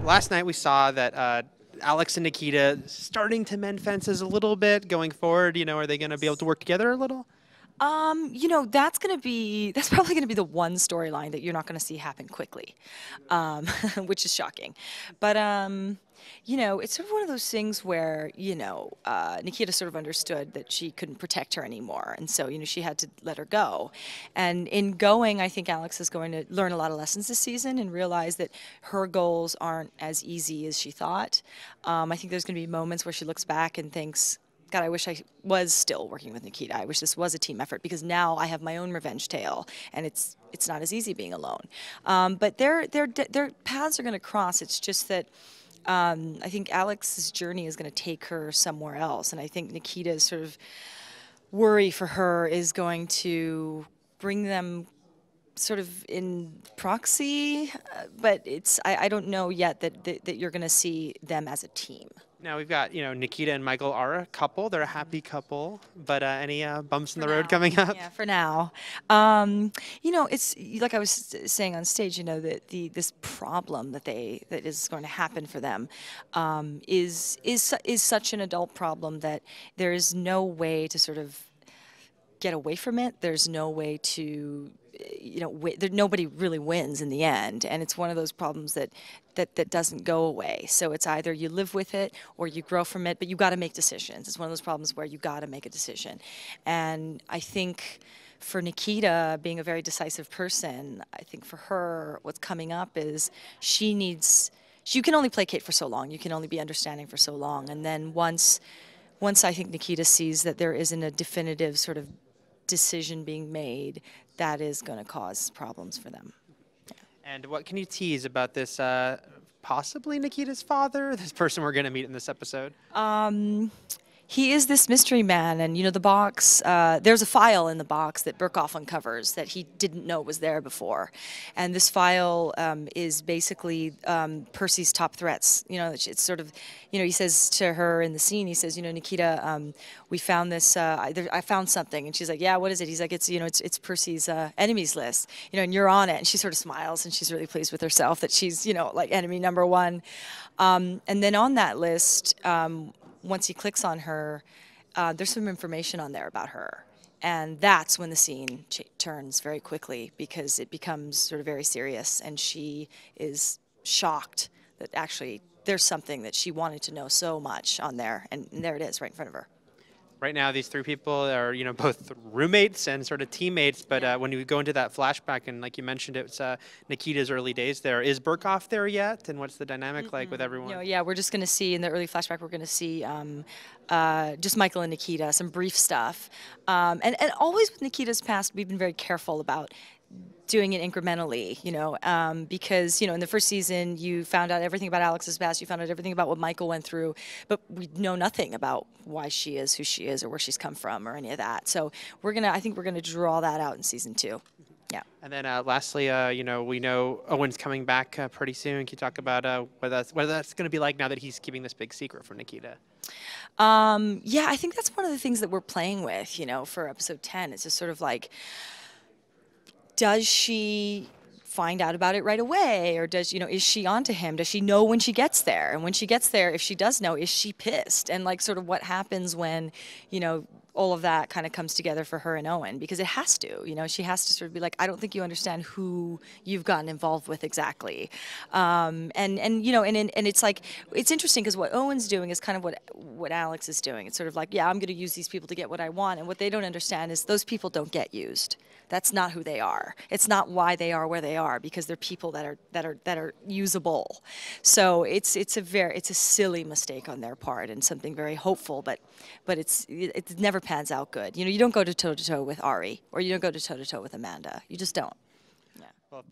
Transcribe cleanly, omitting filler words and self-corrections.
last night we saw that Alex and Nikita starting to mend fences a little bit going forward. Are they going to be able to work together a little? That's probably gonna be the one storyline that you're not gonna see happen quickly, which is shocking. But it's sort of one of those things where Nikita sort of understood that she couldn't protect her anymore, and so she had to let her go. And in going, I think Alex is going to learn a lot of lessons this season and realize that her goals aren't as easy as she thought. I think there's gonna be moments where she looks back and thinks, God, I wish I was still working with Nikita. I wish this was a team effort because now I have my own revenge tale, and it's not as easy being alone. But their paths are going to cross. It's just that I think Alex's journey is going to take her somewhere else, and I think Nikita's sort of worry for her is going to bring them sort of in proxy, but I don't know yet that you're going to see them as a team. Now we've got, Nikita and Michael are a couple. They're a happy couple. But any bumps in the road coming up? Yeah, for now. It's like I was saying on stage. That this problem that is going to happen for them is such an adult problem that there is no way to sort of get away from it. There's no way to nobody really wins in the end, and it's one of those problems that doesn't go away. So it's either you live with it or you grow from it, but you got to make decisions. It's one of those problems where you got to make a decision. And I think for Nikita, being a very decisive person, I think for her, what's coming up is you can only placate for so long. You can only be understanding for so long. And then once I think Nikita sees that there isn't a definitive sort of decision being made, that is going to cause problems for them. Yeah. And what can you tease about this possibly Nikita's father, this person we're going to meet in this episode? He is this mystery man, and the box, there's a file in the box that Burkhoff uncovers that he didn't know was there before. And this file is basically Percy's top threats. It's sort of, he says to her in the scene, he says, Nikita, we found this, I found something. And she's like, yeah, what is it? He's like, it's Percy's enemies list, and you're on it. And she sort of smiles, and she's really pleased with herself that she's, like enemy number one. And then on that list, once he clicks on her, there's some information on there about her. And that's when the scene turns very quickly because it becomes sort of very serious, and she is shocked that actually there's something that she wanted to know so much on there, and there it is right in front of her. Right now, these three people are, both roommates and sort of teammates. But when you go into that flashback, and like you mentioned, it's Nikita's early days there. Is Burkhoff there yet? And what's the dynamic like with everyone? Yeah, we're just going to see in the early flashback, we're going to see just Michael and Nikita, some brief stuff. And always with Nikita's past, we've been very careful about doing it incrementally, because, in the first season, you found out everything about Alex's past, you found out everything about what Michael went through, but we know nothing about why she is who she is or where she's come from or any of that. So I think we're gonna draw that out in season 2. Yeah. And then lastly, we know Owens coming back pretty soon. Can you talk about what that's going to be like now that he's keeping this big secret from Nikita? Yeah, I think that's one of the things that we're playing with, for episode 10. It's just sort of like, does she find out about it right away, or is she onto him? Does she know when she gets there? And when she gets there, if she does know, is she pissed? And like sort of what happens when, all of that kind of comes together for her and Owen, because it has to, she has to sort of be like, I don't think you understand who you've gotten involved with exactly. And it's like, it's interesting because what Owen's doing is kind of what Alex is doing. It's sort of like, yeah, I'm going to use these people to get what I want. And what they don't understand is those people don't get used. That's not who they are. It's not why they are where they are, because they're people that are usable. So it's a silly mistake on their part and something very hopeful, but it never pans out good. You don't go to toe to toe with Ari, or you don't go to toe to toe with Amanda. You just don't. Yeah. Well,